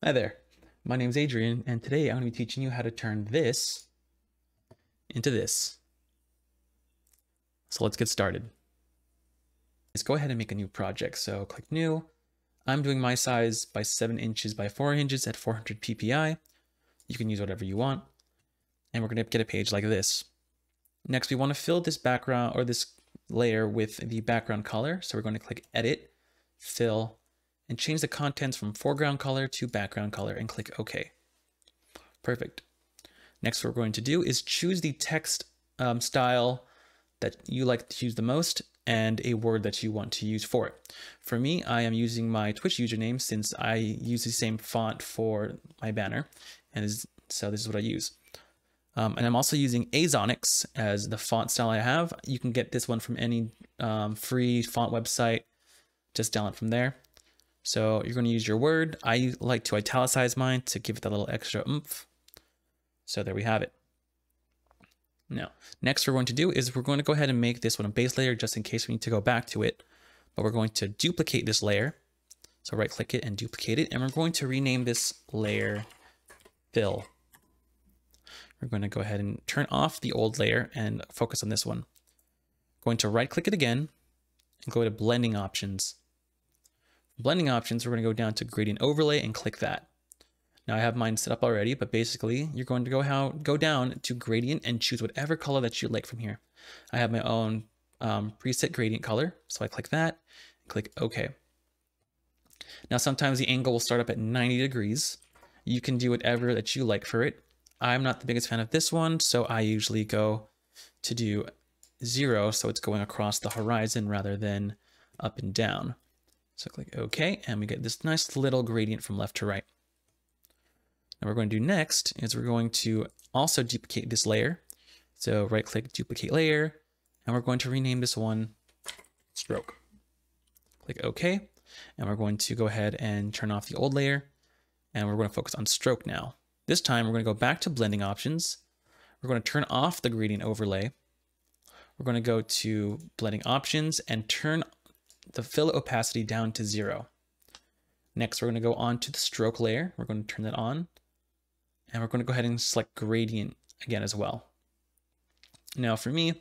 Hi there, my name is Adrian, and today I'm going to be teaching you how to turn this into this. So let's get started. Let's go ahead and make a new project. So click New. I'm doing my size by 7 inches by 4 inches at 400 ppi. You can use whatever you want. And we're going to get a page like this. Next, we want to fill this background or this layer with the background color. So we're going to click Edit, Fill, and change the contents from foreground color to background color and click OK. Perfect. Next, what we're going to do is choose the text style that you like to use the most and a word that you want to use for it. For me, I am using my Twitch username since I use the same font for my banner. So this is what I use. And I'm also using Azonix as the font style I have. You can get this one from any free font website. Just download from there. So you're going to use your word. I like to italicize mine to give it a little extra oomph. So there we have it. Now, next we're going to do is we're going to go ahead and make this one a base layer just in case we need to go back to it. But we're going to duplicate this layer. So right click it and duplicate it. And we're going to rename this layer Fill. We're going to go ahead and turn off the old layer and focus on this one. Going to right click it again and go to blending options. Blending options, we're going to go down to gradient overlay and click that. Now I have mine set up already, but basically you're going to go down to gradient and choose whatever color that you like from here. I have my own preset gradient color, so I click that and click OK. Now sometimes the angle will start up at 90 degrees. You can do whatever that you like for it. I'm not the biggest fan of this one, so I usually go to do 0, so it's going across the horizon rather than up and down. So click OK, and we get this nice little gradient from left to right. Now what we're going to do next is we're going to also duplicate this layer. So right click, duplicate layer, and we're going to rename this one Stroke. Click OK, and we're going to go ahead and turn off the old layer, and we're going to focus on Stroke now. This time we're going to go back to blending options. We're going to turn off the gradient overlay. We're going to go to blending options and turn the fill opacity down to 0. Next, we're going to go on to the stroke layer. We're going to turn that on. And we're going to go ahead and select gradient again as well. Now for me,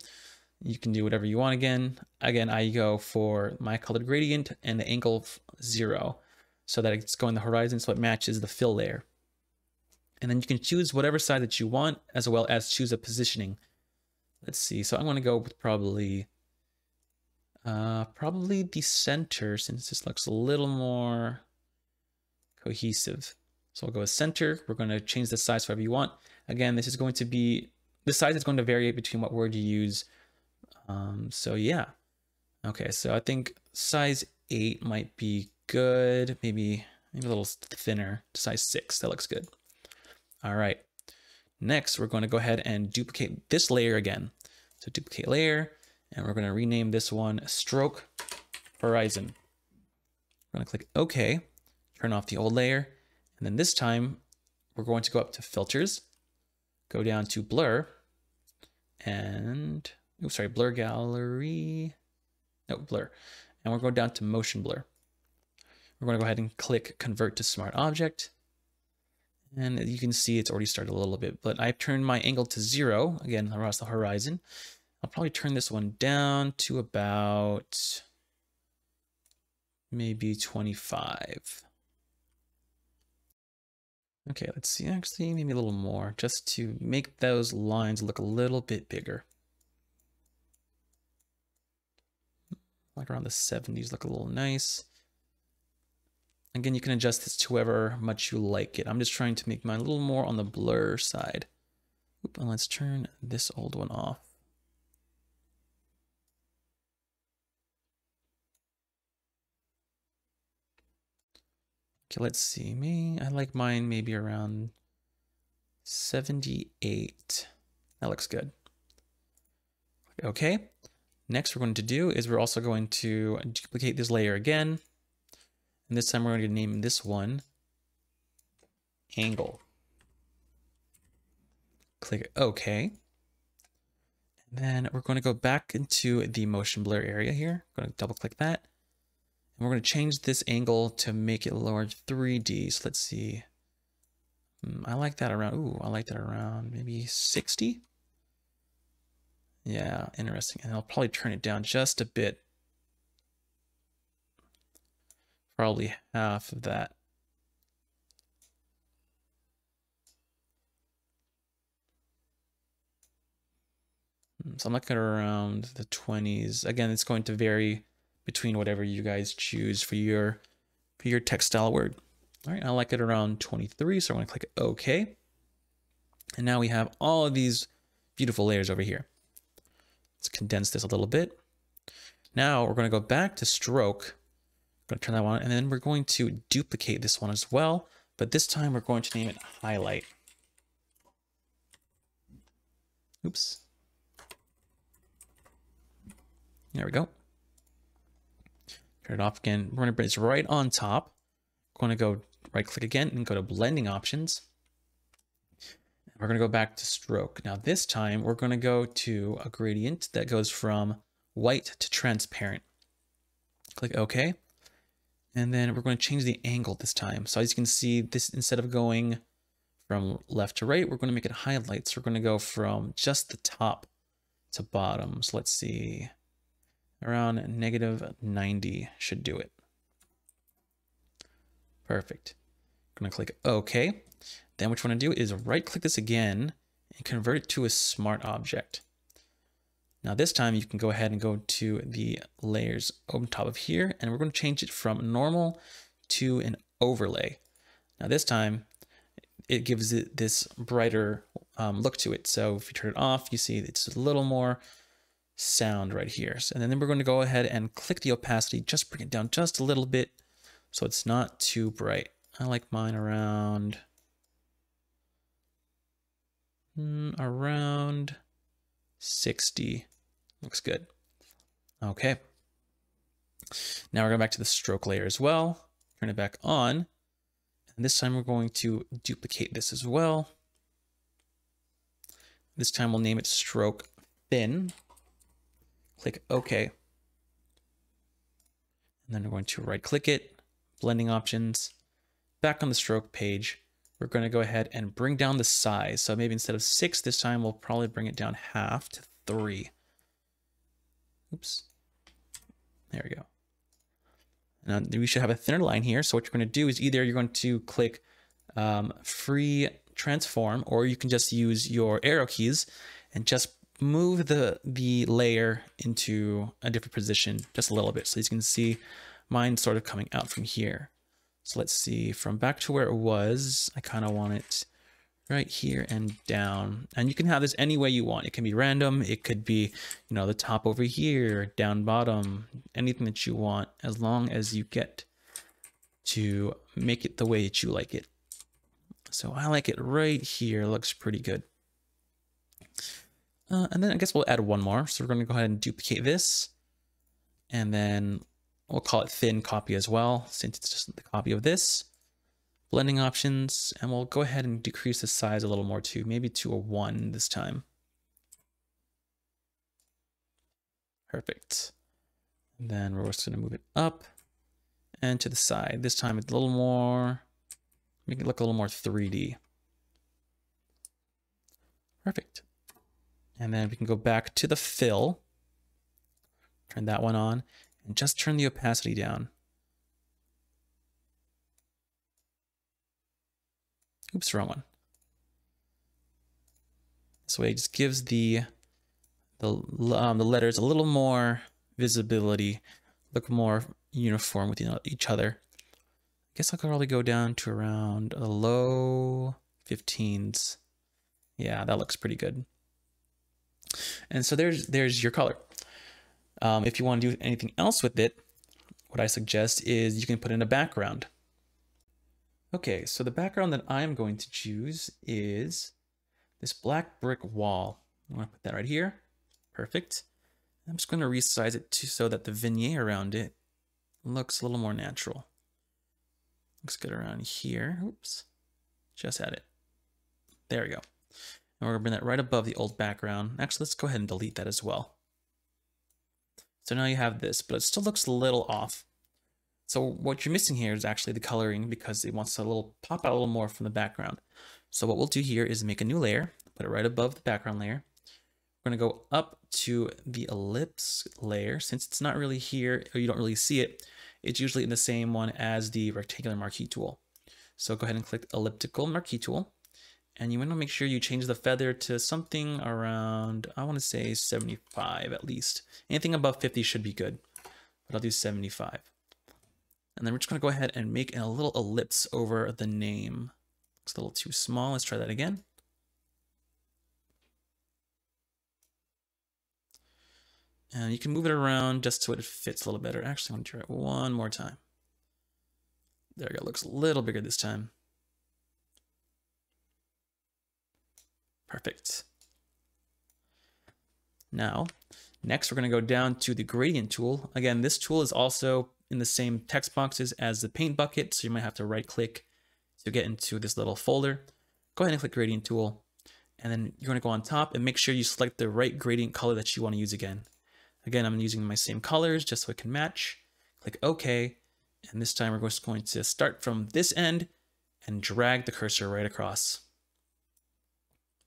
you can do whatever you want again. Again, I go for my colored gradient and the angle 0 so that it's going the horizon so it matches the fill layer. And then you can choose whatever side that you want as well as choose a positioning. Let's see. So I'm going to go with probably the center since this looks a little more cohesive. So we'll go with center. We're going to change the size whatever you want. Again, this is going to be, the size is going to vary between what word you use. So yeah. Okay, so I think size 8 might be good. Maybe a little thinner, size 6. That looks good. All right. Next, we're going to go ahead and duplicate this layer again. So duplicate layer, and we're going to rename this one Stroke Horizon. We're going to click OK, turn off the old layer, and then this time we're going to go up to Filters, go down to Blur, and Blur Gallery, no, Blur, and we're going down to Motion Blur. We're going to go ahead and click Convert to Smart Object, and you can see it's already started a little bit, but I've turned my angle to 0, again, across the horizon. I'll probably turn this one down to about maybe 25. Okay, let's see, actually maybe a little more just to make those lines look a little bit bigger. Like around the 70s look a little nice. Again, you can adjust this to however much you like it. I'm just trying to make mine a little more on the blur side. Oop, and let's turn this old one off. Okay, let's see. I like mine maybe around 78. That looks good. Okay. Next, we're going to do is we're also going to duplicate this layer again. And this time we're going to name this one Angle. Click OK. And then we're going to go back into the motion blur area here. I'm going to double click that. And we're going to change this angle to make it lower 3D. So let's see. I like that around, ooh, I like that around maybe 60. Yeah, interesting. And I'll probably turn it down just a bit. Probably half of that. So I'm looking at around the 20s. Again, it's going to vary between whatever you guys choose for your textile word. All right, I like it around 23, so I'm going to click OK. And now we have all of these beautiful layers over here. Let's condense this a little bit. Now we're going to go back to stroke. I'm going to turn that on, and then we're going to duplicate this one as well, but this time we're going to name it highlight. Oops. There we go. Turn it off again. We're going to bring this right on top. We're going to go right click again and go to blending options. We're going to go back to stroke. Now this time we're going to go to a gradient that goes from white to transparent. Click OK. And then we're going to change the angle this time. So as you can see, this, instead of going from left to right, we're going to make it highlights. So we're going to go from just the top to bottom. So let's see, around -90 should do it. Perfect. I'm going to click OK. Then what you want to do is right click this again and convert it to a smart object. Now this time you can go ahead and go to the layers on top of here, and we're going to change it from normal to an overlay. Now this time it gives it this brighter look to it. So if you turn it off, you see it's a little more sound right here. And then we're going to go ahead and click the opacity, just bring it down just a little bit so it's not too bright. I like mine around 60. Looks good. Okay. Now we're going back to the stroke layer as well. Turn it back on. And this time we're going to duplicate this as well. This time we'll name it stroke thin. Click OK. And then we're going to right click it, blending options, back on the stroke page. We're going to go ahead and bring down the size. So maybe instead of 6 this time, we'll probably bring it down half to 3. Oops. There we go. Now we should have a thinner line here. So what you're going to do is either you're going to click free transform, or you can just use your arrow keys and just move the layer into a different position just a little bit. So as you can see, mine's sort of coming out from here. So let's see, from back to where it was, I kind of want it right here and down. And you can have this any way you want. It can be random. It could be, you know, the top over here, down bottom, anything that you want, as long as you get to make it the way that you like it. So I like it right here. It looks pretty good. And then I guess we'll add one more. So we're going to go ahead and duplicate this. And then we'll call it thin copy as well, since it's just the copy of this. Blending options, and we'll go ahead and decrease the size a little more too, maybe to a 1 this time. Perfect. And then we're just going to move it up and to the side. This time it's a little more, make it look a little more 3D. Perfect. And then we can go back to the fill, turn that one on, and just turn the opacity down. Oops, wrong one. This way it just gives the letters a little more visibility, look more uniform with each other. I guess I'll probably go down to around a low 15s. Yeah, that looks pretty good. And so there's your color. If you want to do anything else with it, what I suggest is you can put in a background. Okay, so the background that I'm going to choose is this black brick wall. I'm going to put that right here. Perfect. I'm just going to resize it so that the vignette around it looks a little more natural. Looks good around here. Oops. Just add it. There we go. And we're going to bring that right above the old background. Actually, let's go ahead and delete that as well. So now you have this, but it still looks a little off. So what you're missing here is actually the coloring because it wants to pop out a little more from the background. So what we'll do here is make a new layer, put it right above the background layer. We're going to go up to the ellipse layer. Since it's not really here, or you don't really see it, it's usually in the same one as the rectangular marquee tool. So go ahead and click elliptical marquee tool. And you want to make sure you change the feather to something around, I want to say 75 at least. Anything above 50 should be good, but I'll do 75. And then we're just going to go ahead and make a little ellipse over the name. Looks a little too small. Let's try that again. And you can move it around just so it fits a little better. Actually, I want to try it one more time. There we go. Looks a little bigger this time. Perfect. Now, next we're going to go down to the gradient tool. Again, this tool is also in the same text boxes as the paint bucket, so you might have to right click to get into this little folder. Go ahead and click gradient tool, and then you're going to go on top and make sure you select the right gradient color that you want to use again. Again, I'm using my same colors just so it can match. Click OK, and this time we're just going to start from this end and drag the cursor right across.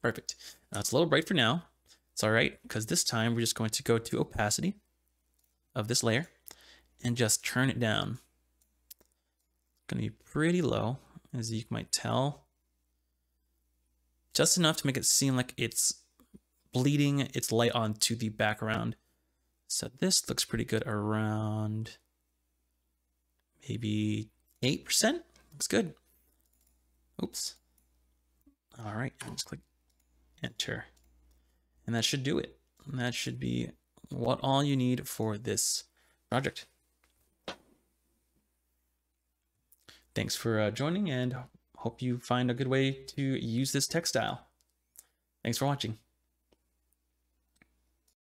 Perfect. Now it's a little bright for now. It's all right, because this time we're just going to go to opacity of this layer and just turn it down. It's going to be pretty low, as you might tell. Just enough to make it seem like it's bleeding its light onto the background. So this looks pretty good around maybe 8%. Looks good. Oops. All right, let's click enter. And that should do it. And that should be what all you need for this project. Thanks for joining, and hope you find a good way to use this text style. Thanks for watching.